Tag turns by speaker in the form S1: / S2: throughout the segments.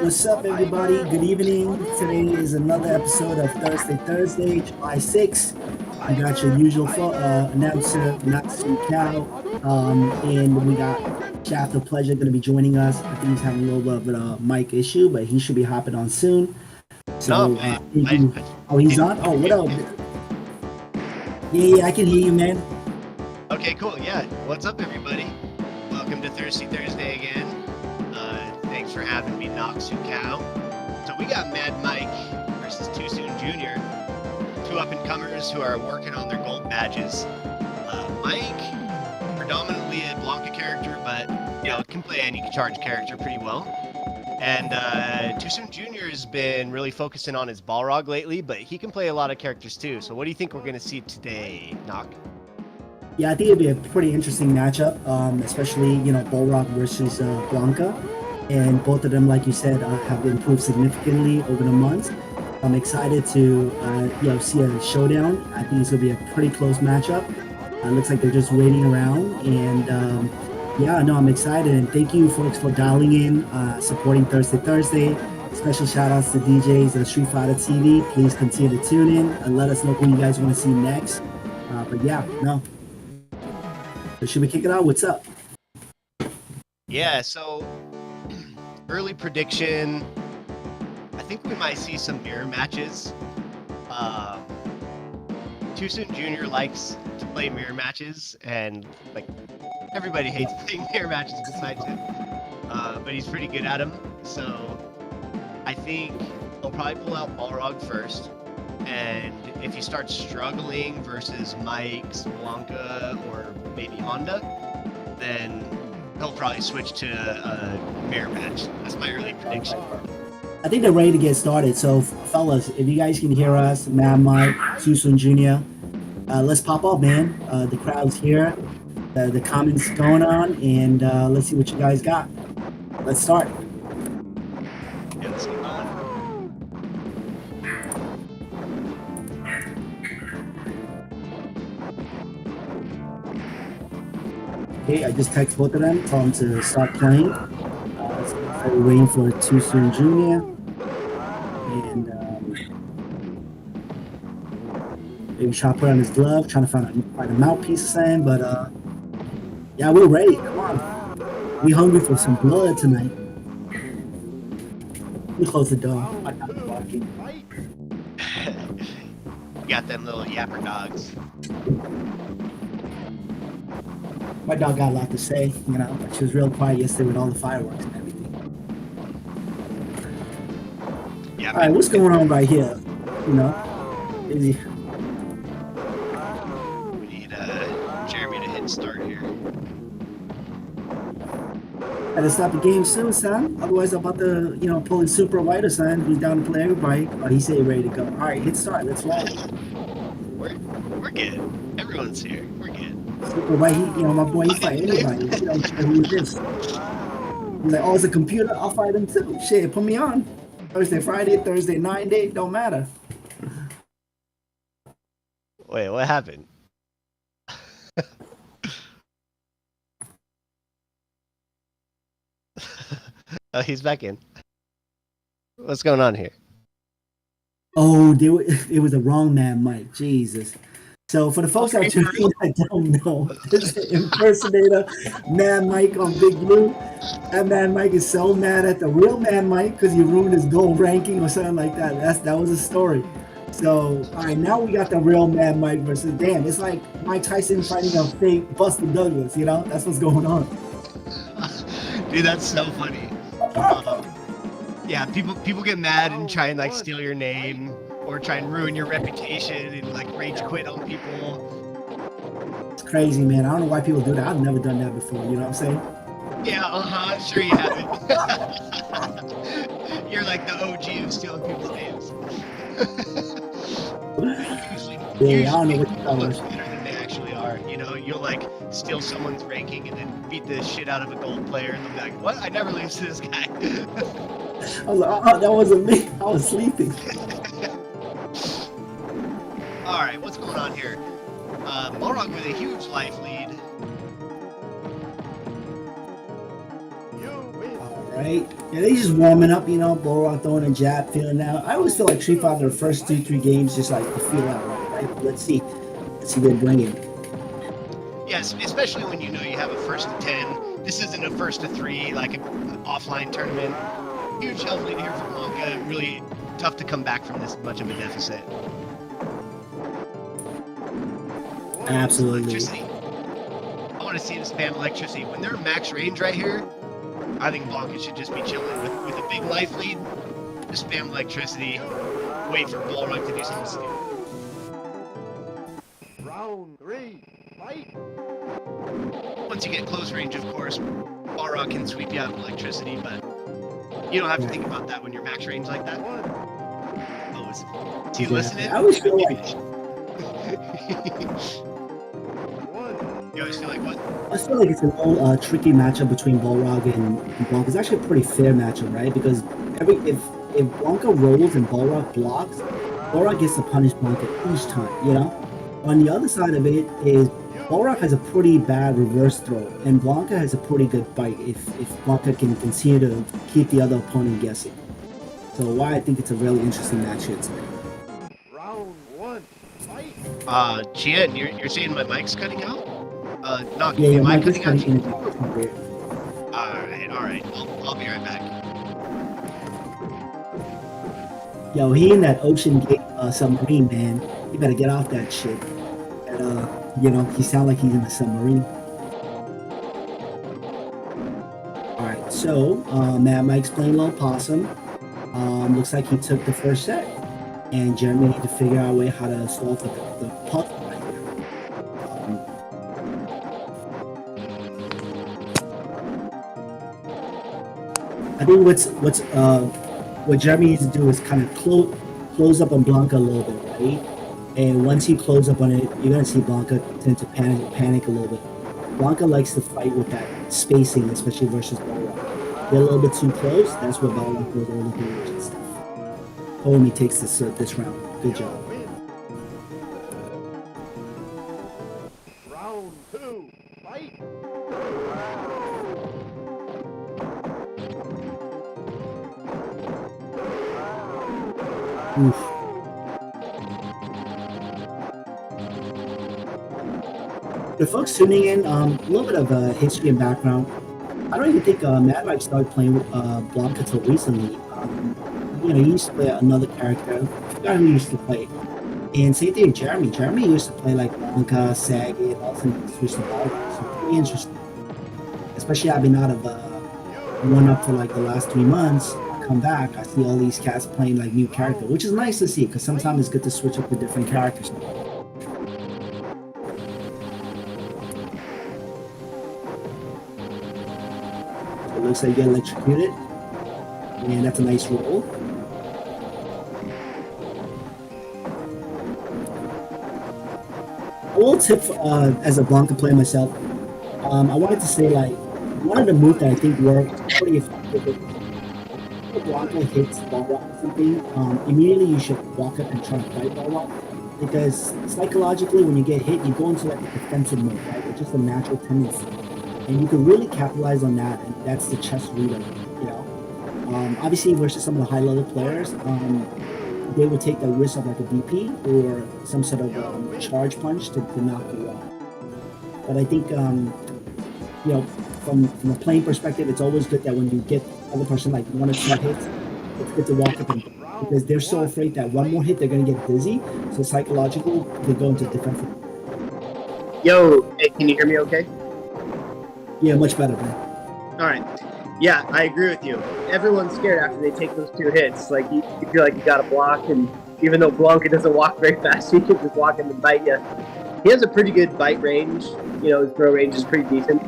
S1: What's up, everybody? Good evening. Today is another episode of Thursday, July 6th. We got your usual announcer, Natsu Cow, and we got Shaft of Pleasure going to be joining us. I think he's having a little bit of a mic issue, but he should be hopping on soon. So, oh, he's on? Oh, what up? Yeah, I can hear you, man.
S2: Okay, cool. Yeah. What's up, everybody? Welcome to Thirsty Thursday again. Thanks for having me, Natsu Cow. So we got Mad Mike versus TOOSOONJR, two up-and-comers who are working on their gold badges. Mike, predominantly a Blanka character, but can play any charge character pretty well. And TOOSOONJR has been really focusing on his balrog lately, but he can play a lot of characters too. So what do you think we're going to see today, Nak?
S1: Yeah, I think it'd be a pretty interesting matchup, especially, balrog versus Blanka. And both of them, like you said, have improved significantly over the months. I'm excited to see a showdown. I think it's going to be a pretty close matchup. Looks like they're just waiting around. And I'm excited. And thank you, folks, for dialing in, supporting Thursday. Special shout outs to DJs at Street Fighter TV. Please continue to tune in and let us know who you guys want to see next. So should we kick it out? What's up?
S2: Yeah, so early prediction, I think we might see some mirror matches. TOOSOONJR likes to play mirror matches, and like everybody hates playing mirror matches besides him, but he's pretty good at them. So I think he'll probably pull out balrog first, and if he starts struggling versus Mike's Blanka or maybe Honda, then he'll probably switch to a mirror match. That's my early prediction.
S1: I think they're ready to get started. So, fellas, if you guys can hear us, Mad Mike, TOOSOONJR, let's pop up, man. The crowd's here. The comments going on, and let's see what you guys got. Let's start.
S2: Yeah, let's get going.
S1: Okay, I just texted both of them, tell them to start playing. So we're waiting for TOOSOONJR. And maybe try to put on his glove, trying to find a mouthpiece or something. But yeah, we're ready. Come on. We hungry for some blood tonight. We close the door. I'm not barking.
S2: You got them little yapper dogs.
S1: My dog got a lot to say, but she was real quiet yesterday with all the fireworks and everything.
S2: Yeah,
S1: all right, what's going on right here?
S2: We need Jeremy to hit start here.
S1: Gotta stop the game soon, son. Otherwise, I'm about to, pull in Super White or something. Who's down to play everybody? Oh, he said ready to go. All right, hit start. Let's roll.
S2: We're good. Everyone's here. We're good.
S1: Super White, my boy, he fight anybody. He don't care who it is. He's like, oh, it's a computer. I'll fight him too. Shit, put me on. Thursday, Friday, Thursday, 9-day, don't matter.
S2: Wait, what happened? Oh, he's back in. What's going on here?
S1: Oh, it was the wrong man, Mike. Jesus. So for the folks out there that don't know, this is an impersonator, Mad Mike on Big Blue. That Mad Mike is so mad at the real Mad Mike because he ruined his gold ranking or something like that. That was a story. So, all right, now we got the real Mad Mike versus, damn, it's like Mike Tyson fighting a fake Buster Douglas, That's what's going on.
S2: Dude, that's so funny. Yeah, people get mad and try and like steal your name or try and ruin your reputation and like rage quit on people.
S1: It's crazy, man. I don't know why people do that. I've never done that before. You know what I'm saying?
S2: Yeah, I'm sure you haven't. You're like the OG of stealing people's names.
S1: Usually, I don't know what the hell
S2: better than they actually are. You'll like steal someone's ranking and then beat the shit out of a gold player and they'll be like, what? I never lose to this guy.
S1: I was like, oh, that wasn't me. I was sleeping.
S2: All right, what's going on here? Balrog with a huge life lead.
S1: All right. Yeah, they just warming up, you know, balrog throwing a jab, feeling out. I always feel like Street Fighter, the first 2-3 games, just like to feel out, right? Let's see what they're bringing.
S2: Yes, especially when you know you have a first to 10. This isn't a first to 3, like an offline tournament. Huge health lead here for Blanka. Really tough to come back from this much of a deficit.
S1: Absolutely.
S2: Electricity. I want to see him spam electricity. When they're max range right here, I think Blanka should just be chilling with a big life lead. Just spam electricity. Wait for balrog to do something stupid.
S3: Round 3, fight!
S2: Once you get close range, of course, balrog can sweep you out of electricity, but you don't have to think about that when you're max range like that. Oh, is he listening?
S1: I always feel like
S2: You always feel like what?
S1: I feel like it's a little tricky matchup between balrog and Blanka. It's actually a pretty fair matchup, right? Because if Blanka rolls and balrog blocks, balrog gets to punish Blanka each time, you know? On the other side of it is balrog has a pretty bad reverse throw, and Blanka has a pretty good bite if Blanka can continue to keep the other opponent guessing. So why I think it's a really interesting match here today.
S3: Round 1, fight!
S2: Chien, you're saying my mic's cutting out? Knock,
S1: Yeah,
S2: am I
S1: Mike is
S2: cutting out?
S1: cutting in and out. It's not weird.
S2: Alright. I'll be right back.
S1: Yo, he in that Ocean Gate submarine, man. You better get off that shit. And, you know, he sound like he's in a submarine. Alright, so, MADMIKE's playing Little Possum. Looks like he took the first set. And Jeremy need to figure out a way how to solve the puzzle right now. I think what Jeremy needs to do is kind of close up on Blanka a little bit, right? And once he closes up on it, you're gonna see Blanka tend to panic a little bit. Blanka likes to fight with that spacing, especially versus balrog. Get a little bit too close, that's where balrog goes all the damage and stuff. Homie takes this round. Good job.
S3: Round 2, fight!
S1: Oof. For folks tuning in, a little bit of history and background. I don't even think MADMIKE started playing Blanka till recently. You know, he used to play another character. I forgot who he used to play. And same thing with Jeremy. Jeremy used to play like Blanka, Sagat, dhalsim, switch to balrog. So pretty interesting. Especially I've been out of TT20 for like the last 3 months. Come back, I see all these cats playing like new character, which is nice to see because sometimes it's good to switch up to different characters. So it looks like you get electrocuted, and that's a nice roll. A little tip as a Blanka player myself, I wanted to say like one of the moves that I think worked pretty effectively. Blanka hits balrog or something, immediately you should walk up and try to fight balrog, because psychologically when you get hit, you go into like a defensive mode, right? It's just a natural tendency, and you can really capitalize on that, and that's the chess reader, you know. Obviously versus some of the high level players, they would take the risk of like a DP or some sort of charge punch to knock you off. But I think you know, from a playing perspective, it's always good that when you get other person like 1 or 2 hits, it's good to walk up and because they're so afraid that one more hit they're gonna get dizzy. So psychologically, they go into defensive.
S4: Yo, hey, can you hear me okay?
S1: Yeah, much better, man.
S4: All right. Yeah, I agree with you. Everyone's scared after they take those 2 hits. Like, you feel like you got to block, and even though Blanka doesn't walk very fast, he can just walk in and bite you. He has a pretty good bite range. You know, his throw range is pretty decent.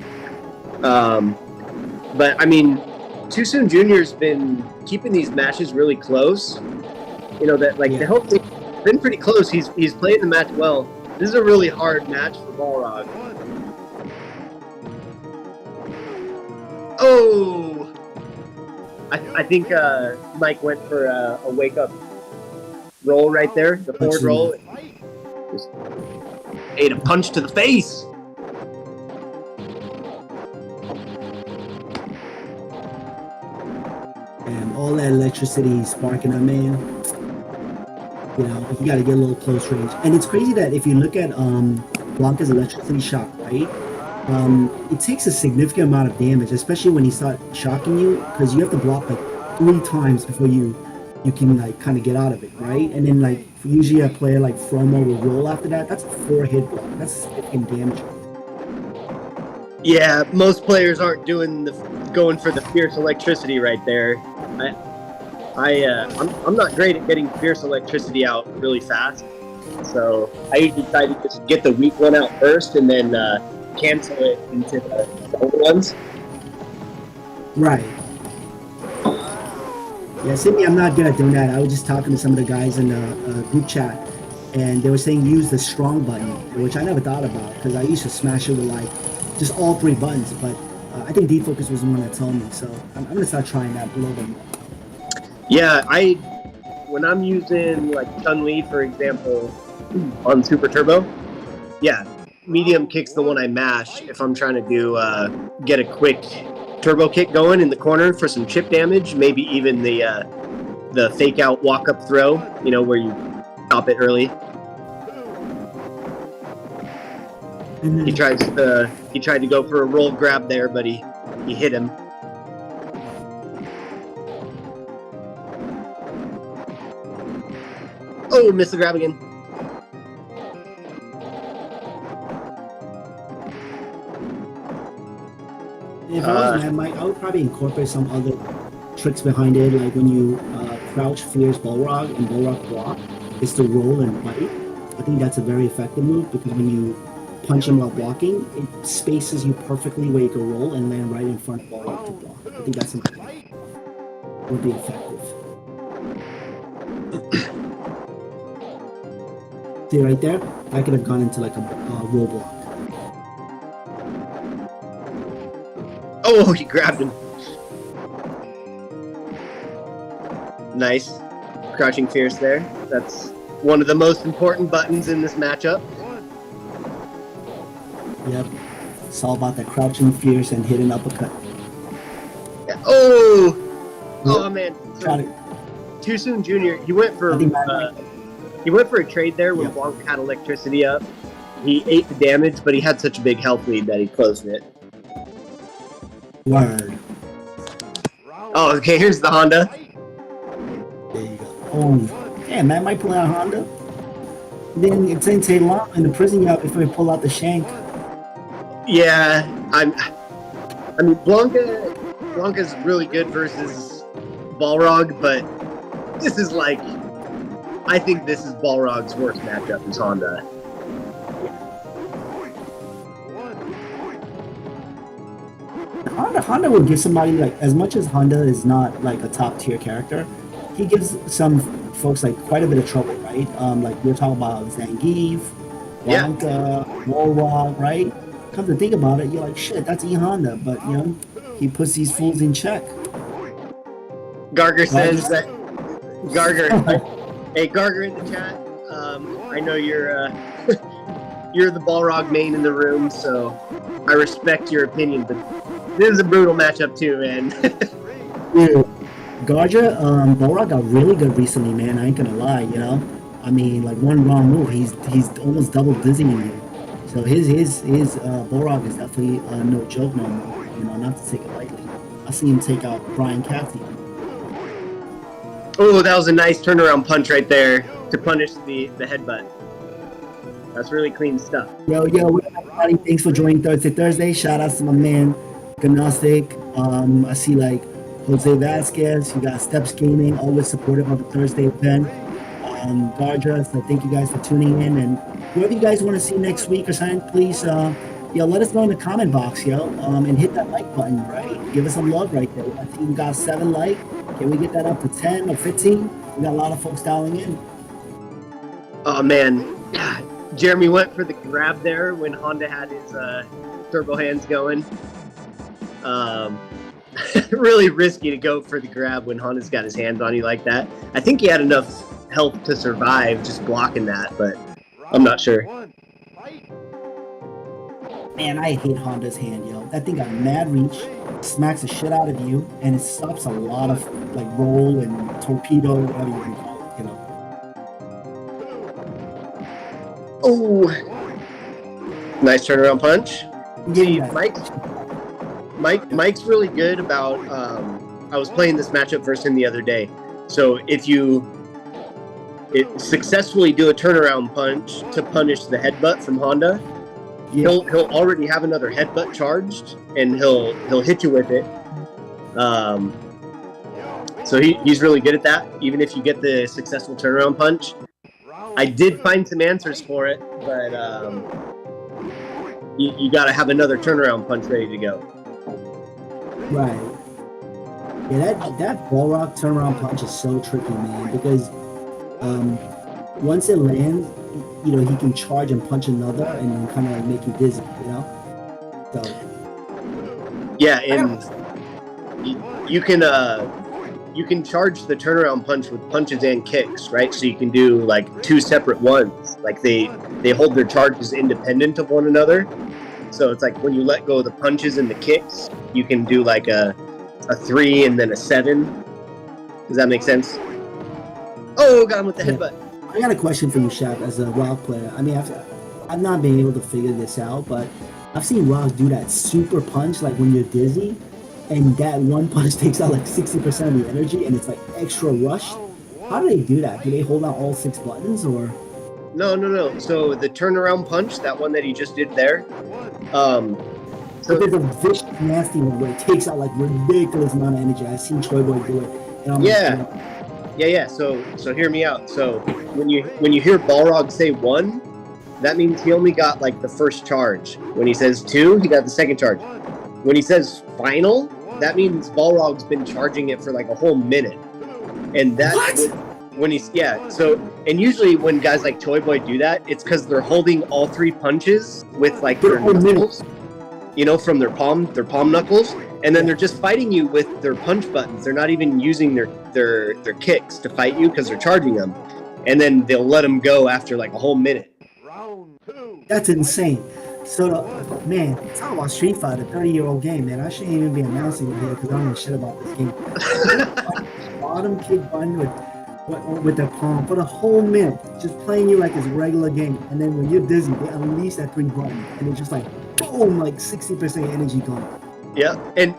S4: But, I mean, TOOSOONJR's been keeping these matches really close. You know, that, like, the whole thing's been pretty close. He's playing the match well. This is a really hard match for balrog. Oh! I think Mike went for a wake-up roll right there, the forward roll. Just ate a punch to the face!
S1: And all that electricity sparking up, man. You know, you got to get a little close range. And it's crazy that if you look at Blanka's electricity shock, right? It takes a significant amount of damage, especially when he starts shocking you, because you have to block like 3 times before you can like kind of get out of it, right? And then like usually a player like Fromo will roll after that. That's a 4 hit block. That's significant damage.
S4: Yeah, most players aren't going for the fierce electricity right there. I'm not great at getting fierce electricity out really fast, so I usually try to just get the weak one out first and then cancel it into the other ones.
S1: Right. Yeah, Sydney, I'm not good at doing that. I was just talking to some of the guys in the group chat, and they were saying use the strong button, which I never thought about because I used to smash it with like just all 3 buttons. But I think defocus was the one that told me, so I'm gonna start trying that a little bit more.
S4: Yeah, when I'm using like Chun-Li, for example, on Super Turbo, yeah, medium kick's the one I mash if I'm trying to do get a quick turbo kick going in the corner for some chip damage, maybe even the fake out walk up throw, you know, where you stop it early. He tried to go for a roll grab there, but he hit him. Oh, missed the grab again.
S1: If I was MADMIKE, I would probably incorporate some other tricks behind it, like when you crouch fierce balrog and balrog block, is to roll and bite. I think that's a very effective move because when you punch him while blocking, it spaces you perfectly where you can roll and land right in front of balrog to block. I think that's something that would be effective. See right there? I could have gone into like a roll block.
S4: Oh, he grabbed him. Nice. Crouching fierce there. That's one of the most important buttons in this matchup.
S1: Yep. It's all about the crouching fierce and hitting uppercut.
S4: Yeah. Oh! Oh, man. So, TOOSOONJR, he went for a trade there when Blanka had electricity up. He ate the damage, but he had such a big health lead that he closed it.
S1: Word.
S4: Oh, okay, here's the Honda.
S1: There you go. Oh, damn, that might pull out Honda. Then it didn't take long in the prison yard before we pull out the shank.
S4: Yeah, I mean, Blanka's really good versus Balrog, but this is like, I think this is Balrog's worst matchup is Honda.
S1: Honda would give somebody, like, as much as Honda is not like a top tier character, he gives some folks like quite a bit of trouble, right? Like we're talking about Zangief, Blanka, Balrog, right? Come to think about it, you're like, shit, that's Honda, but you know, he puts these fools in check.
S4: Garger says that Garger, hey Garger in the chat. I know you're you're the Balrog main in the room, so I respect your opinion, but this is a brutal matchup too, man.
S1: Dude, Garger, Balrog got really good recently, man. I ain't gonna lie, you know. I mean, like one wrong move, he's almost double dizzying you. So his Balrog is definitely no joke no more. You know, not to take it lightly. I see him take out Brian Cathy.
S4: Oh, that was a nice turnaround punch right there to punish the headbutt. That's really clean stuff.
S1: Yo, what up, everybody? Thanks for joining Thursday. Shout out to my man, Gnostic. I see like Jose Vasquez. You got Steps Gaming, always supportive of the Thursday event. Gardra, so thank you guys for tuning in. And whoever you guys want to see next week or something, please, let us know in the comment box, and hit that like button, right? Give us some love right there. I think we got 7 likes. Can we get that up to 10 or 15? We got a lot of folks dialing in.
S4: Oh man, Jeremy went for the grab there when Honda had his turbo hands going. Really risky to go for the grab when Honda's got his hands on you like that. I think he had enough health to survive just blocking that, but I'm not sure.
S1: Man, I hate Honda's hand, yo. That thing got mad reach, smacks the shit out of you, and it stops a lot of like roll and torpedo, whatever you can call it, you know.
S4: Oh, nice turnaround punch. See,
S1: Yeah.
S4: Mike's really good about. I was playing this matchup versus him the other day. So if you successfully do a turnaround punch to punish the headbutt from Honda,
S1: Yeah.
S4: he'll already have another headbutt charged, and he'll hit you with it. So he's really good at that. Even if you get the successful turnaround punch, I did find some answers for it, but you got to have another turnaround punch ready to go.
S1: Right. Yeah, that balrog turnaround punch is so tricky, man, because once it lands, you know, he can charge and punch another and then kind of like make you dizzy, you know? So
S4: Yeah, and you can charge the turnaround punch with punches and kicks, right? So you can do like two separate ones. Like they hold their charges independent of one another. So it's like when you let go of the punches and the kicks, you can do like a 3 and then a 7. Does that make sense? Oh, got him with the headbutt.
S1: I got a question for you, Shaq, as a rock player. I mean, I've not been able to figure this out, but I've seen rocks do that super punch, like when you're dizzy, and that one punch takes out like 60% of the energy, and it's like extra rushed. How do they do that? Do they hold out all 6 buttons, or?
S4: No. So the turnaround punch, that one that he just did there.
S1: So there's a vicious, nasty one where it takes out like ridiculous amount of energy. I've seen Troy Boy do it. And I'm
S4: Yeah. So hear me out. So when you hear Balrog say 1, that means he only got like the first charge. When he says 2, he got the second charge. When he says final, that means Balrog's been charging it for like a whole minute. And that when he's so and usually when guys like Toy Boy do that, it's because they're holding all 3 punches with like their knuckles, you know, from their palm knuckles, and then they're just fighting you with their punch buttons. They're not even using their kicks to fight you because they're charging them, and then they'll let them go after like a whole minute.
S3: Round 2.
S1: That's insane. So, man, talk about Street Fighter, 30-year-old game, man. I shouldn't even be announcing it here because I don't know shit about this game. Bottom kick button with the palm for the whole minute, just playing you like it's a regular game, and then when you're dizzy, they unleash that 3 button, and it's just like boom, like 60% energy gone.
S4: Yeah, and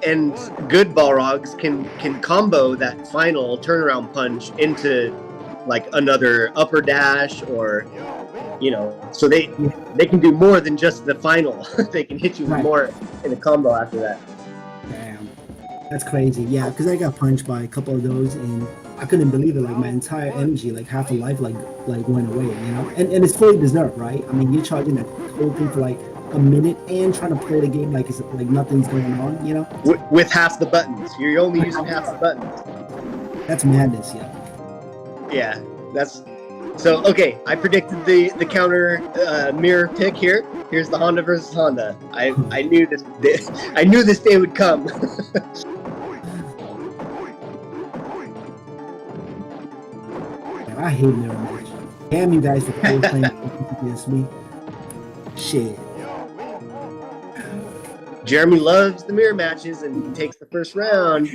S4: good Balrogs can combo that final turnaround punch into like another upper dash, or you know, so they can do more than just the final. They can hit you with more in a combo after that.
S1: Damn, that's crazy. Yeah, because I got punched by a couple of those, and I couldn't believe it. Like my entire energy, like half a life, like went away. You know, and it's fully deserved, right? I mean, you're charging that whole thing for like a minute and trying to play the game like it's like nothing's going on. You know,
S4: with half the buttons, you're only using half the buttons.
S1: That's madness.
S4: Yeah, that's. So, okay, I predicted the counter mirror pick here. Here's the Honda versus Honda. I knew this day would come.
S1: Man, I hate mirror match. Damn you guys for playing against me. Shit.
S4: Jeremy loves the mirror matches and he takes the first round.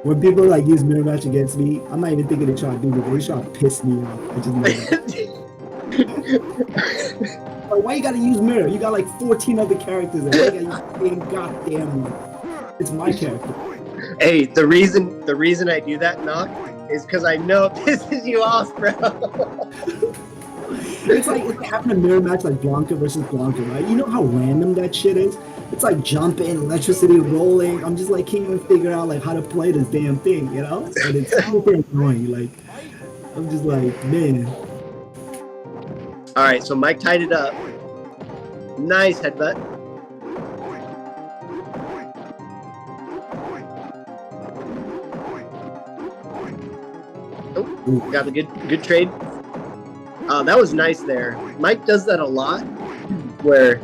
S1: When people like use mirror match against me, I'm not even thinking they try to do it. They try to piss me off. Like, why you gotta use mirror? You got like 14 other characters and you gotta use the same goddamn one. It's my character.
S4: Hey, the reason I do that, Knock, is because I know it pisses you off, bro.
S1: It's like having a mirror match like Blanka versus Blanka, right? You know how random that shit is? It's like jumping, electricity rolling. I'm just like can't even figure out like how to play this damn thing, you know? And it's so annoying. Like I'm just like, man.
S4: All right, so Mike tied it up. Nice headbutt. Oh, got the good trade. That was nice there. Mike does that a lot, where,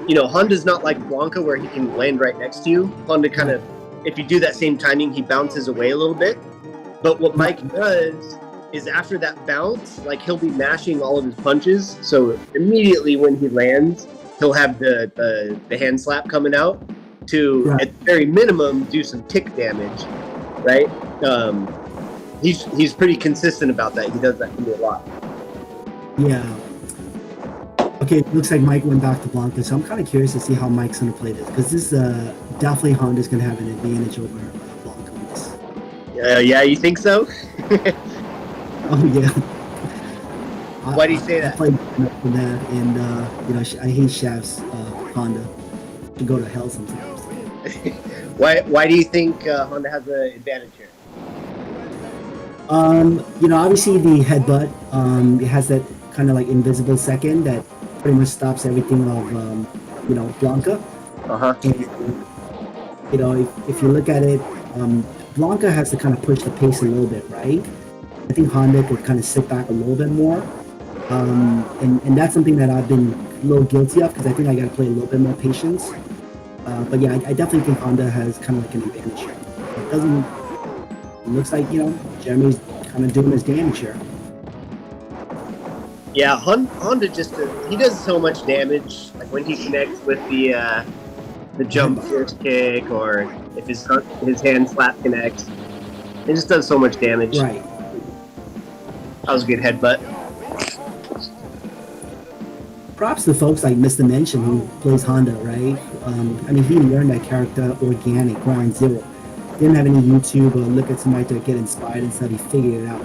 S4: you know, Honda's not like Blanka where he can land right next to you. Honda kind of, if you do that same timing, he bounces away a little bit. But what Mike does is after that bounce, like he'll be mashing all of his punches. So immediately when he lands, he'll have the hand slap coming out. to,
S1: Right.
S4: at the very minimum, do some tick damage, right? He's pretty consistent about that. He does that to me a lot.
S1: Yeah. Okay, it looks like Mike went back to Blanka, so I'm kind of curious to see how Mike's going to play this, because this definitely Honda's going to have an advantage over Blanka on this.
S4: Yeah, you think so?
S1: Oh, yeah.
S4: Why do you say that?
S1: I played for that, and, I hate Shav's Honda. To go to hell sometimes.
S4: Why do you think Honda has an advantage here?
S1: Obviously the headbutt, it has that kind of like invisible second that pretty much stops everything of, Blanka.
S4: Uh-huh.
S1: And, if you look at it, Blanka has to kind of push the pace a little bit, right? I think Honda could kind of sit back a little bit more. And that's something that I've been a little guilty of, because I think I got to play a little bit more patience. But yeah, I definitely think Honda has kind of like an advantage here. It looks like, Jeremy's kind of doing his damage here.
S4: Yeah, Honda just he does so much damage. Like when he connects with the jump force kick, or if his hand slap connects, it just does so much damage.
S1: Right.
S4: That was a good headbutt.
S1: Props to folks like Mr. Mention who plays Honda, right? He learned that character organic, ground zero. Didn't have any YouTube or look at somebody to get inspired and stuff. He figured it out.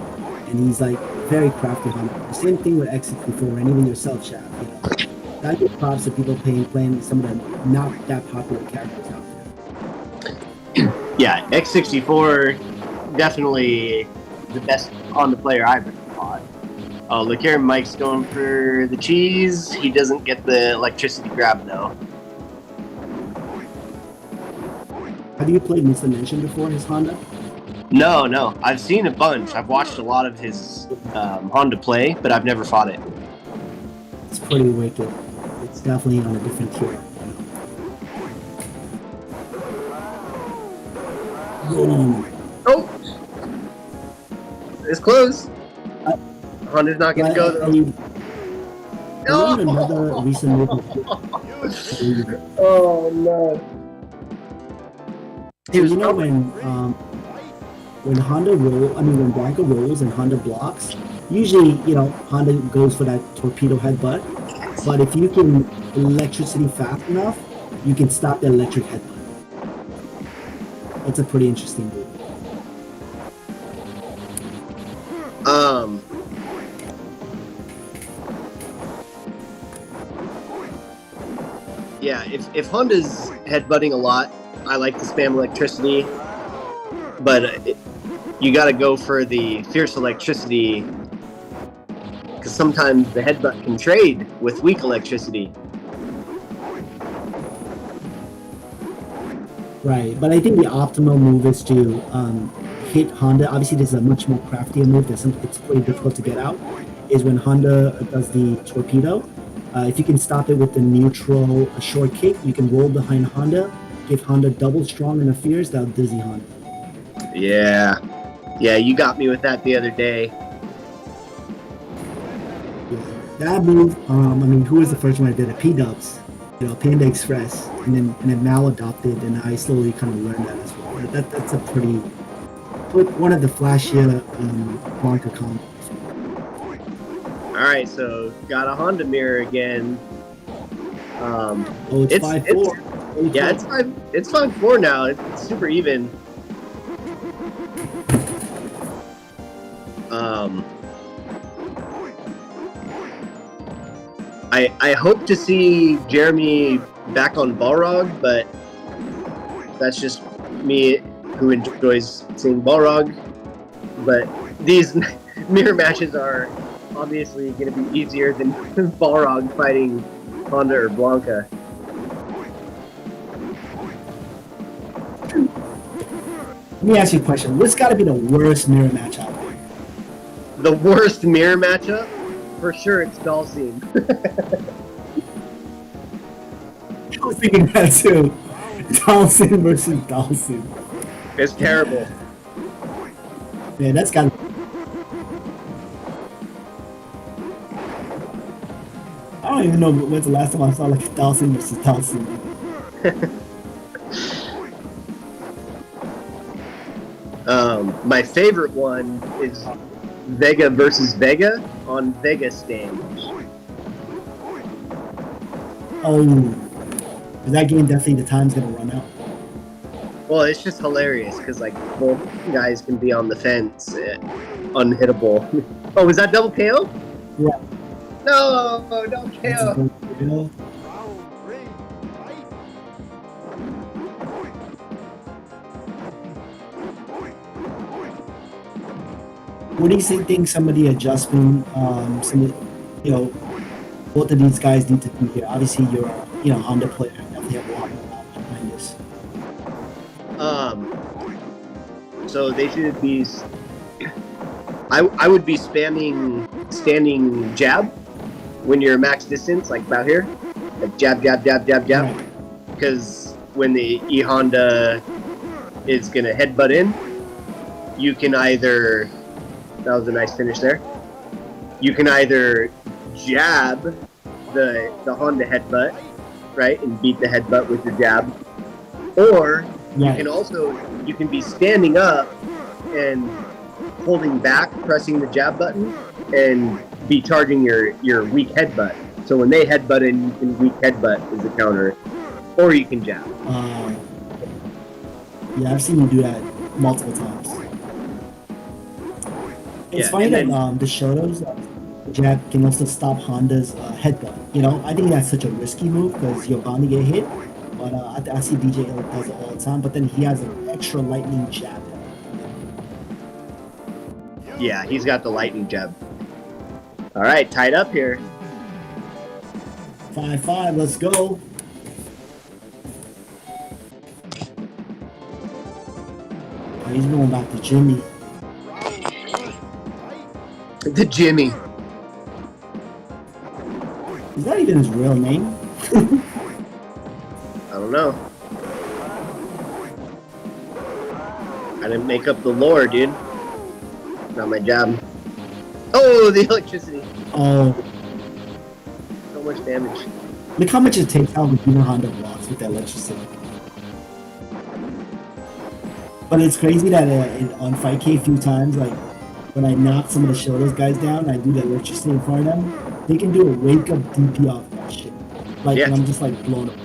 S1: And he's like very crafty Honda. The same thing with X64 and even yourself, Shav. I give props to people playing some of the not that popular characters out there.
S4: Yeah, X64 definitely the best Honda player I've ever fought. Oh, look here, Mike's going for the cheese. He doesn't get the electricity grab, though.
S1: Have you played Mr. Mention before, his Honda?
S4: No. I've seen a bunch. I've watched a lot of his Honda play, but I've never fought it.
S1: It's pretty wicked. It's definitely on a different tier. Boom.
S4: Oh! It's close. Honda's not going to go, though.
S1: Another recent move.
S4: Oh, no. He was when Honda when Blanka rolls and Honda blocks, usually, Honda goes for that torpedo headbutt. But if you can electricity fast enough, you can stop the electric headbutt. That's a pretty interesting move. Yeah, if Honda's headbutting a lot, I like to spam electricity, but you gotta go for the fierce electricity, because sometimes the headbutt can trade with weak electricity.
S1: Right, but I think the optimal move is to hit Honda. Obviously, this is a much more craftier move. It's pretty difficult to get out. Is when Honda does the torpedo. If you can stop it with the neutral short kick, you can roll behind Honda, give Honda double strong and a fierce. That'll dizzy Honda.
S4: Yeah, you got me with that the other day.
S1: That move, who was the first one that did it? P-Dubs, Panda Express, and then Mal adopted, and I slowly kind of learned that as well. That's a one of the flashier Blanka combos.
S4: All right, so got a Honda mirror again.
S1: It's 5-4.
S4: Yeah, it's 5-4 now. It's super even. I hope to see Jeremy back on balrog, but that's just me who enjoys seeing balrog. But these mirror matches are obviously going to be easier than balrog fighting Honda or Blanka.
S1: Let me ask you a question. What's got to be the worst mirror match out there?
S4: The worst mirror matchup? For sure, it's dhalsim.
S1: I was thinking that too. Dhalsim versus dhalsim.
S4: It's terrible.
S1: Man, that's got. I don't even know when's the last time I saw like Dhalsim versus Dhalsim.
S4: My favorite one is Vega versus Vega on Vega stage.
S1: Oh, that game definitely the time's gonna run out.
S4: Well, it's just hilarious because like both guys can be on the fence, unhittable. Oh, was that double KO?
S1: Yeah.
S4: No, don't KO.
S3: Round 3, fight!
S1: What do you think some of the adjustment, both of these guys need to do here? Obviously, you're a Honda player. Definitely have a lot more knowledge behind this.
S4: So they should be. I would be spamming standing jab when you're max distance, like about here, like jab, jab, jab, jab, jab.
S1: Right.
S4: Because when the E Honda is gonna headbutt in, you can either. That was a nice finish there. You can either jab the Honda headbutt, right, and beat the headbutt with your jab, or
S1: Right.
S4: you can be standing up and holding back, pressing the jab button, and be charging your weak headbutt. So when they headbutt in, you can weak headbutt as a counter, or you can jab.
S1: Yeah, I've seen you do that multiple times. It's
S4: Yeah,
S1: funny
S4: and
S1: that
S4: then-
S1: the Shotos jab can also stop Honda's headbutt. I think that's such a risky move because you're bound to get hit. But I see DJ does it all the time. But then he has an extra lightning jab.
S4: Yeah, he's got the lightning jab. All right, tied up here.
S1: 5-5, let's go. Oh, he's going back to Jimmy.
S4: The Jimmy.
S1: Is that even his real name?
S4: I don't know. I didn't make up the lore, dude. Not my job. Oh, the electricity.
S1: Oh,
S4: So much damage.
S1: look how much it takes out with Honda blocks with that electricity. But it's crazy that on fightcade a few times, like when I knock some of the shoulders guys down, I do the electricity in front of them. They can do a wake up DP off that shit. Like,
S4: Yeah.
S1: and I'm just like blown up.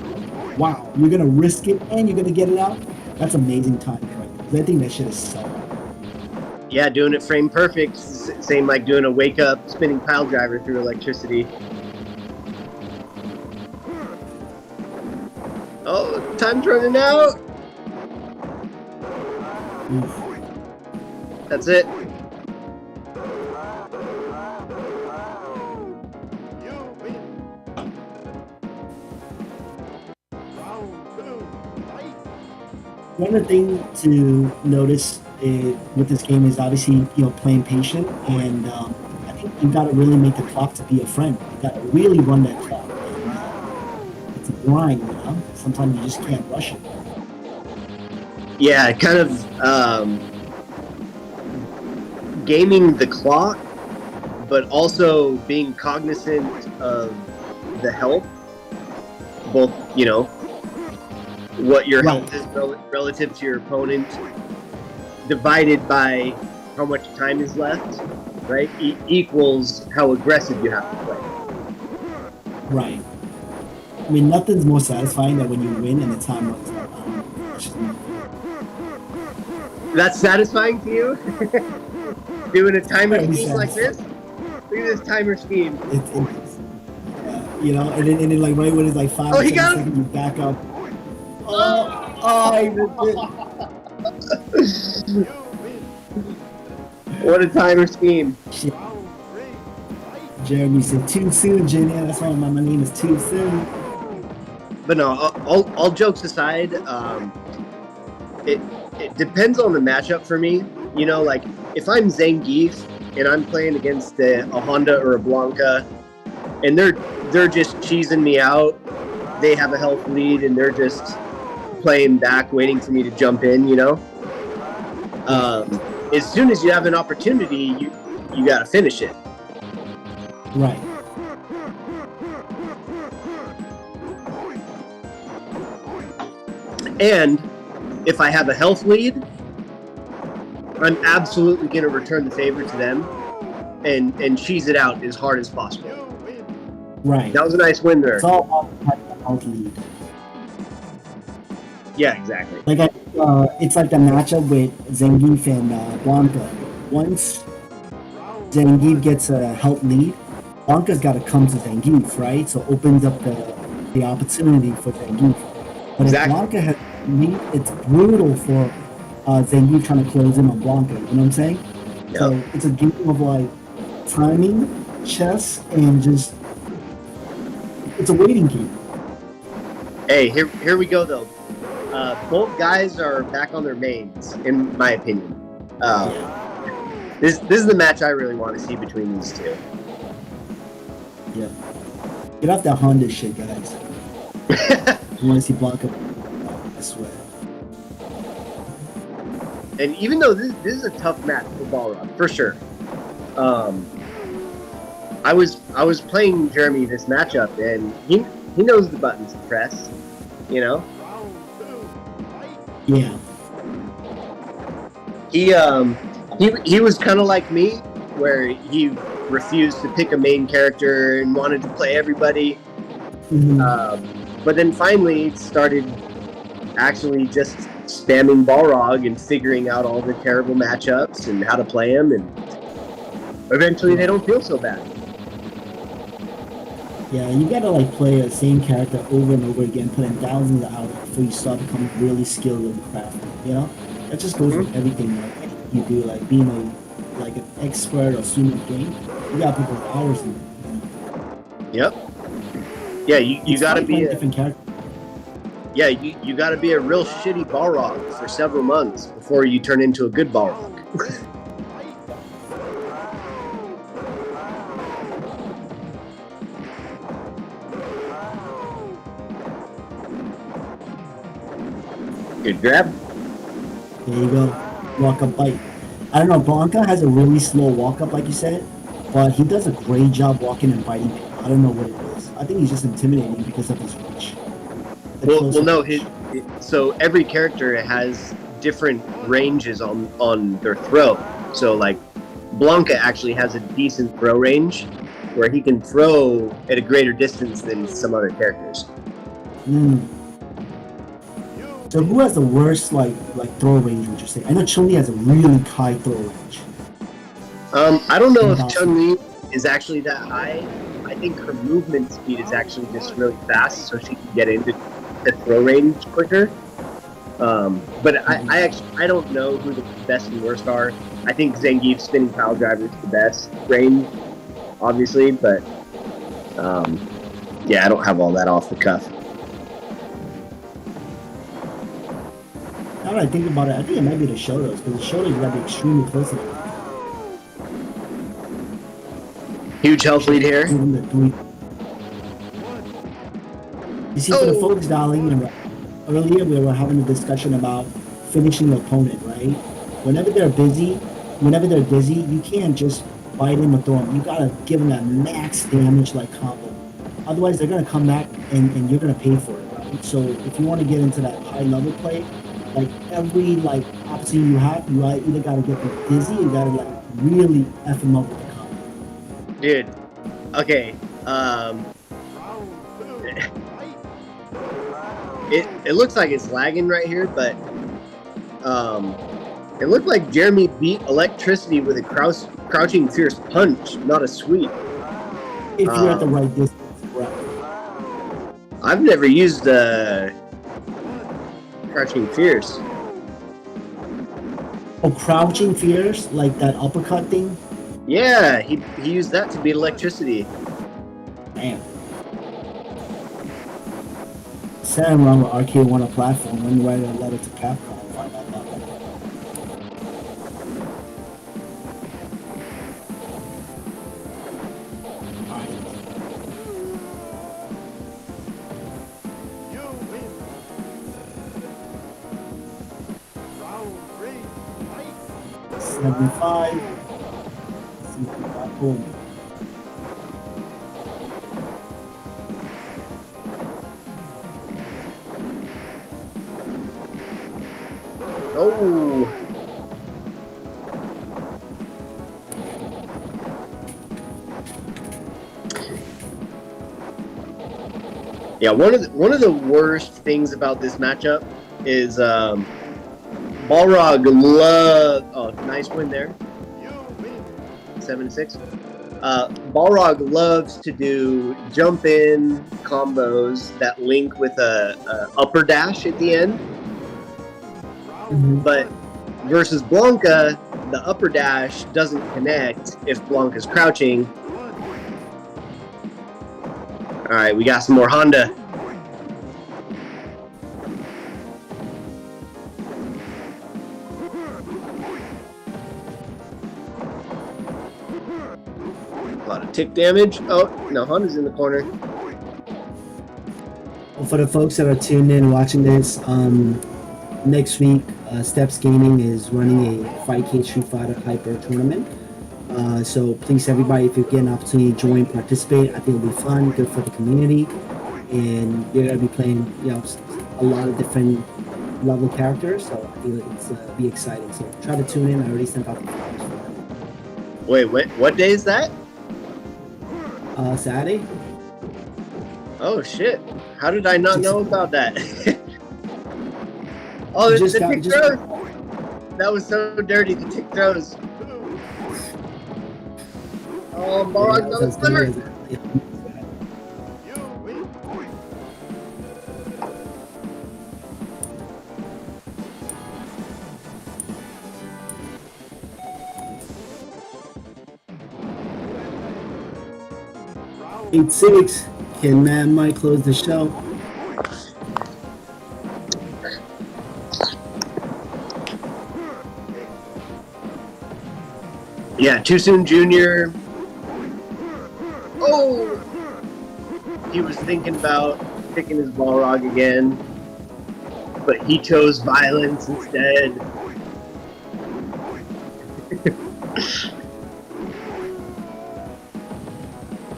S1: Wow, you're gonna risk it and you're gonna get it out? That's amazing timing, right? 'Cause I think that shit is so hard.
S4: Yeah, doing it frame perfect. Same like doing a wake up spinning pile driver through electricity. Oh, time's running out.
S1: Oof.
S4: That's it.
S3: You win! Round 2, fight!
S1: One of the things to notice with this game is obviously playing patient, and I think you got to really make the clock to be a friend. You got to really run that clock. And, it's a grind, Sometimes you just can't rush it.
S4: Yeah, kind of gaming the clock, but also being cognizant of the health. Both, what your
S1: Right.
S4: health is relative to your opponent, divided by how much time is left, right? Equals how aggressive you have to play.
S1: Right. I mean, nothing's more satisfying than when you win and the time runs out.
S4: That's satisfying to you? Doing a timer
S1: Very
S4: scheme like this? Look at this timer scheme.
S1: It's and then like right when it's like 5
S4: Oh,
S1: or
S4: he
S1: 7
S4: got him!
S1: seconds, you back up. I ripped it.
S3: You win!
S4: What a timer scheme.
S1: Shit.
S3: Round 3, fight!
S1: Jeremy said too soon, Jenny. That's why my name is too soon.
S4: But no, all jokes aside, it depends on the matchup for me. Like if I'm Zangief and I'm playing against a Honda or a Blanka, and they're just cheesing me out. They have a health lead and they're just playing back, waiting for me to jump in. As soon as you have an opportunity, you got to finish it.
S1: Right.
S4: And if I have a health lead, I'm absolutely going to return the favor to them and cheese it out as hard as possible.
S1: Right.
S4: That was a nice win there.
S1: It's all about lead.
S4: Yeah, exactly.
S1: Like it's like the matchup with Zangief and Blanka. Once Zangief gets a health lead, Blanka's got to come to Zangief, right? So opens up the opportunity for Zangief. But
S4: Exactly.
S1: if Blanka has lead, it's brutal for Zangief trying to close in on Blanka. You know what I'm saying?
S4: Yep.
S1: So it's a game of like timing, chess, and just it's a waiting game.
S4: Hey, here we go though. Both guys are back on their mains, in my opinion. This is the match I really want to see between these two.
S1: Yeah. Get off that Honda shit, guys. You want to see Blanka? I swear.
S4: And even though this is a tough match for Balrog, for sure. I was playing Jeremy this matchup, and he knows the buttons to press, you know.
S1: Yeah.
S4: He was kind of like me, where he refused to pick a main character and wanted to play everybody.
S1: Mm-hmm.
S4: But then finally started actually just spamming Balrog and figuring out all the terrible matchups and how to play them, and eventually they don't feel so bad.
S1: Yeah, you gotta like play the same character over and over again, put in thousands of hours before you start becoming really skilled in the craft. You know, that just goes with everything like you do, like being like an expert or student of the game. You gotta put those hours in.
S4: Yep. Yeah, you gotta be a
S1: different character.
S4: Yeah, you gotta be a real shitty Balrog for several months before you turn into a good Balrog. Good grab.
S1: There you go. Walk up bite. I don't know, Blanka has a really slow walk up, like you said, but he does a great job walking and biting people. I don't know what it is. I think he's just intimidating because of his reach.
S4: Well, no. So every character has different ranges on their throw. So like, Blanka actually has a decent throw range, where he can throw at a greater distance than some other characters.
S1: So who has the worst like throw range, would you say? I know Chun-Li has a really high throw range.
S4: I don't know if Chun-Li is actually that high. I think her movement speed is actually just really fast, so she can get into the throw range quicker. But I don't know who the best and worst are. I think Zangief spinning pile driver is the best range, obviously, but yeah, I don't have all that off the cuff.
S1: Now that I think about it, I think it might be the Shotos, because the Shotos gotta be extremely close to them.
S4: Huge health lead here.
S1: You see, for the folks dialing in, earlier we were having a discussion about finishing the opponent, right? Whenever they're busy, you can't just bite them or throw them. You gotta give them that max damage like combo. Otherwise, they're gonna come back and you're gonna pay for it, right? So if you want to get into that high level play, like every like opportunity you have, you either gotta get them dizzy, or you gotta like really f them up with the combo.
S4: Dude, okay. It looks like it's lagging right here, but it looked like Jeremy beat electricity with a crouching fierce punch, not a sweep.
S1: If you're at the right distance, right?
S4: I've never used crouching fierce.
S1: Oh, crouching fierce, like that uppercut thing.
S4: Yeah, he used that to beat electricity.
S1: Damn. Sat around with Arcade1Up platform when you write a letter to Capcom and find out about that.
S3: You win. Round 3, fight.
S1: 75. Let's see what we got. Boom.
S4: Oh, Yeah, one of the worst things about this matchup is Balrog love. Oh, nice win there. 7-6. Balrog loves to do jump in combos that link with a upper dash at the end. But versus Blanka, the upper dash doesn't connect if Blanka's crouching. All right, we got some more Honda. A lot of tick damage. Oh, no, Honda's in the corner.
S1: Well, for the folks that are tuned in watching this, next week, Steps Gaming is running a Fightcade Street Fighter Hyper tournament. So please, everybody, if you get an opportunity to join, participate. I think it'll be fun, good for the community, and you're gonna be playing, a lot of different level characters. So I think it's be exciting. So try to tune in. I already sent out the flyers for that.
S4: Wait, what day is that?
S1: Saturday.
S4: Oh shit! How did I not know about that? Oh, the tick throws. That was so dirty. The tick throws. Oh, Balrog, no slimmer.
S3: Round
S1: 8-6. Can MADMIKE close the show?
S4: Yeah, TOOSOONJR. Oh! He was thinking about picking his Balrog again, but he chose violence instead.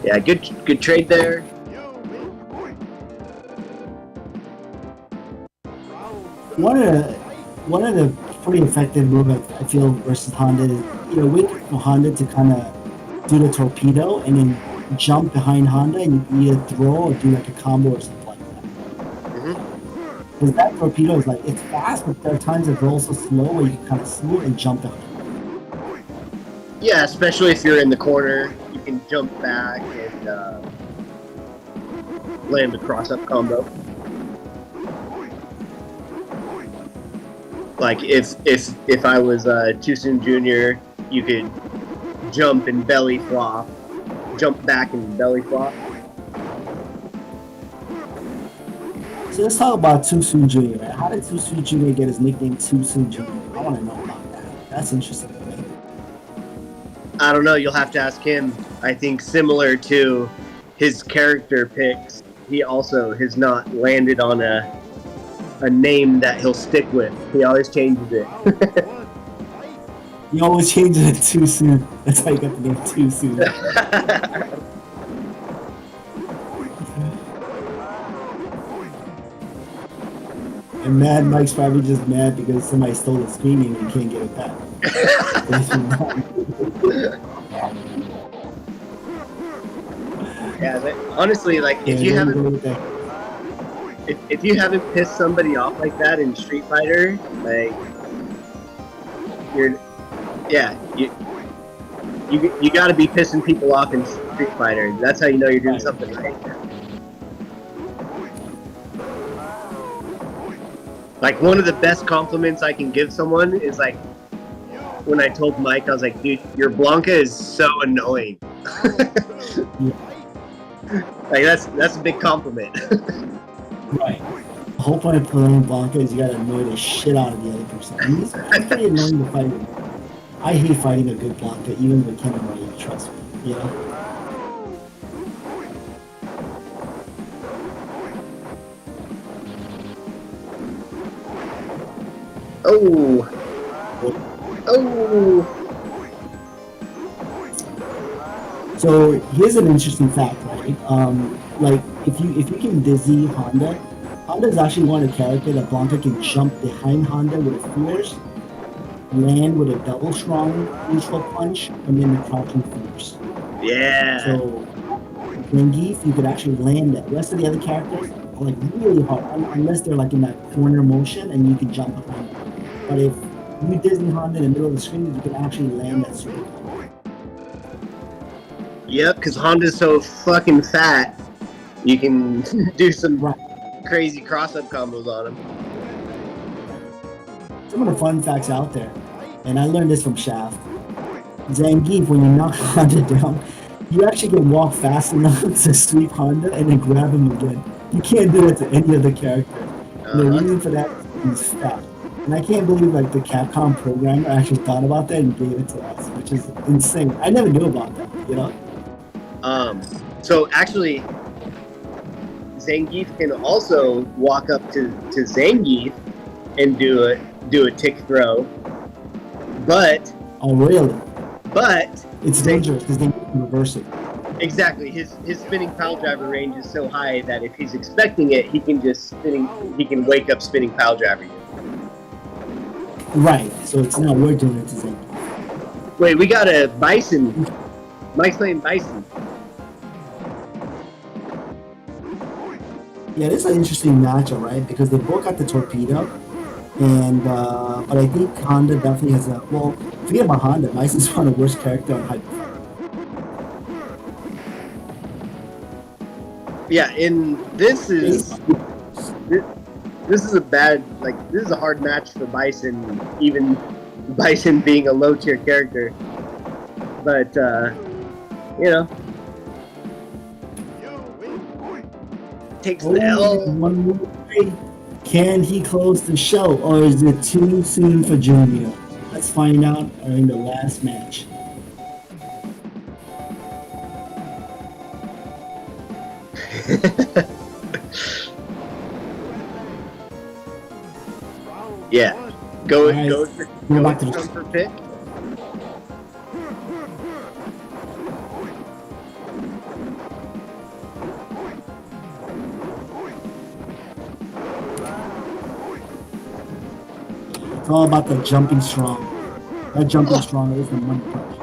S4: Yeah, good trade there.
S1: One of the pretty effective moves I feel versus Honda is, wait for Honda to kind of do the torpedo and then jump behind Honda and either throw or do like a combo or something like that. Because that torpedo is it's fast, but there are times it rolls so slow where you can kind of see it and jump behind.
S4: Yeah, especially if you're in the corner, you can jump back and land the cross-up combo. Like if I was TOOSOONJR, you could jump and belly flop, jump back and belly flop.
S1: So let's talk about TOOSOONJR. Right? How did TOOSOONJR get his nickname TOOSOONJR? I want to know about that. That's interesting to me.
S4: I don't know. You'll have to ask him. I think similar to his character picks, he also has not landed on a name that he'll stick with. He always changes it.
S1: He always changes it too soon. That's how you got the name Too Soon. And MADMIKE's probably just mad because somebody stole his screaming and can't get it back.
S4: Yeah, but honestly, if you haven't pissed somebody off like that in Street Fighter, you got to be pissing people off in Street Fighter. That's how you know you're doing something right. One of the best compliments I can give someone is when I told Mike, I was like, dude, your Blanka is so annoying. That's a big compliment.
S1: Right. The whole point of playing Blanka is you gotta annoy the shit out of the other person. And it's pretty annoying to fight with. I hate fighting a good Blanka, even with Ken and Ray, trust me.
S4: Oh.
S1: So here's an interesting fact, right? If you can dizzy Honda is actually one of the characters that Blanka can jump behind Honda with a fierce, land with a double strong neutral punch, and then the crouching fierce.
S4: Yeah.
S1: So Zangief, you could actually land it. The rest of the other characters are like really hard, unless they're like in that corner motion and you can jump behind them. But if you Disney Honda in the middle of the screen, you can actually land that super combo.
S4: Yep, because Honda's so fucking fat, you can do some
S1: Right.
S4: crazy cross-up combos on him.
S1: Some of the fun facts out there, and I learned this from Shaft. Zangief, when you knock Honda down, you actually can walk fast enough to sweep Honda and then grab him again. You can't do it to any other character. And the reason for that is he's fat. And I can't believe like the Capcom programmer actually thought about that and gave it to us, which is insane. I never knew about that, you know?
S4: So actually, Zangief can also walk up to Zangief and do a tick throw, but
S1: Oh, really?
S4: but
S1: It's dangerous because they can reverse it.
S4: exactly his spinning pile driver range is so high that if he's expecting it, he can wake up spinning pile driver.
S1: Right, so it's not worth doing it to Zangief.
S4: Wait, we got a Bison. Mike's playing Bison.
S1: Yeah, this is an interesting matchup, right? Because they both got the torpedo, and but I think Honda definitely has a forget about Honda. Bison's one of the worst character on Hyper.
S4: Yeah, and this is a bad, like, this is a hard match for Bison, even Bison being a low tier character. But you know, takes the L.
S1: One more way. Can he close the show, or is it too soon for Junior? Let's find out during the last match.
S4: Yeah, go
S1: Alright,
S4: go
S1: back to the-
S4: for pick.
S1: It's all about the jumping strong. That jumping strong is the money punch.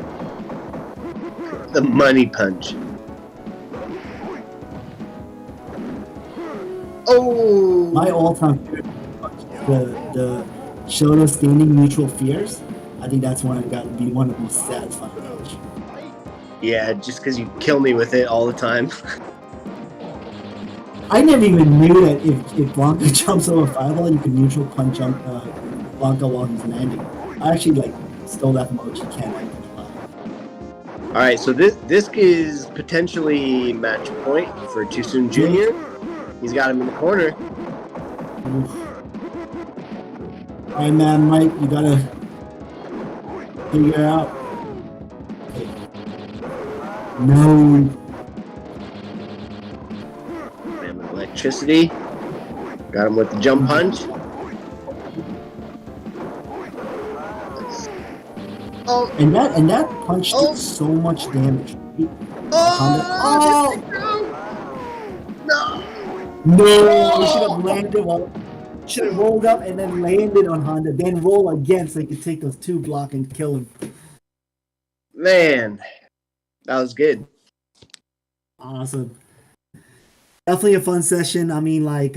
S4: The money punch. Oh,
S1: My all-time favorite punch, the shoulder standing neutral fears. I think that's one I've got to be one of the most satisfying punch.
S4: yeah, just because you kill me with it all the time.
S1: I never even knew that if Blanka jumps over fireball, you can neutral punch jump Blanka while he's landing. I actually like stole that from OG Ken.
S4: All right, so this is potentially match point for TOOSOONJR. He's got him in the corner.
S1: All right, man, Mike, you gotta figure it out. Okay. No.
S4: Man, with electricity. Got him with the jump punch. Oh,
S1: And that punch did so much damage.
S4: oh, no.
S1: No, he should have landed should have rolled up and then landed on Honda, then roll again so he could take those two block and kill him.
S4: Man, that was good.
S1: Awesome. Definitely a fun session. I mean, like,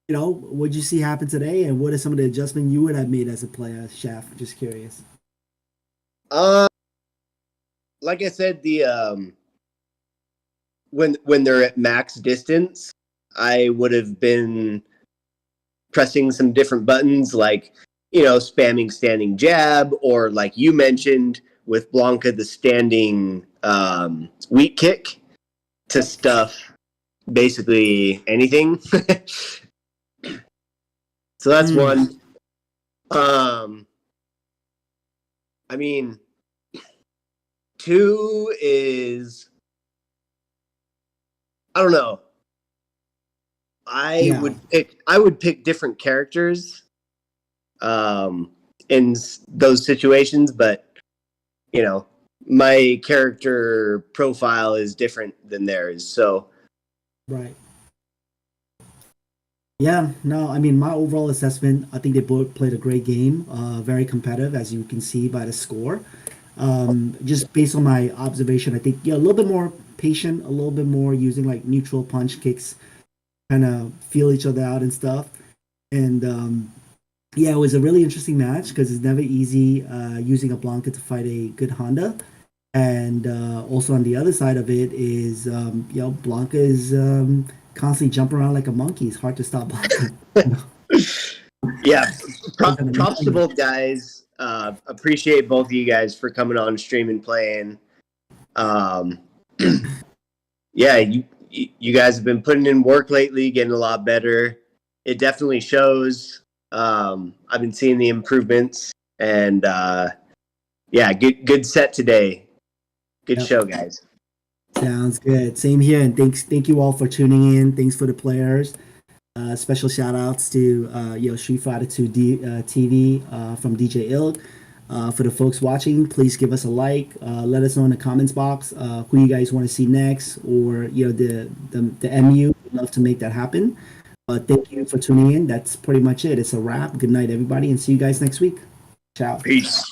S1: what'd you see happen today, and what are some of the adjustments you would have made as a player, Shaft? Just curious.
S4: Like I said, the when they're at max distance, I would have been pressing some different buttons, like, spamming standing jab, or like you mentioned with Blanka, the standing weak kick to stuff basically anything. So that's one. I mean, two is, I don't know. I would pick different characters in those situations, but my character profile is different than theirs, so
S1: Right. Yeah, no, I mean, my overall assessment, I think they both played a great game, very competitive, as you can see by the score. Just based on my observation, I think a little bit more patient a little bit more, using like neutral punch kicks, kind of feel each other out and stuff. And yeah, it was a really interesting match because it's never easy using a Blanka to fight a good Honda. And also on the other side of it is, Blanka is constantly jumping around like a monkey. It's hard to stop Blanka.
S4: Yeah, props to both guys. Appreciate both of you guys for coming on stream and playing. Yeah, you guys have been putting in work lately, getting a lot better. It definitely shows. I've been seeing the improvements, and yeah, good set today. Good show, guys.
S1: Sounds good. Same here, and thank you all for tuning in. Thanks for the players. Special shout outs to Street Fighter 2 TV from DJ Ilk. For the folks watching, please give us a like. Let us know in the comments box who you guys want to see next, or the MU. We'd love to make that happen. Thank you for tuning in. That's pretty much it. It's a wrap. Good night, everybody, and see you guys next week. Ciao.
S4: Peace.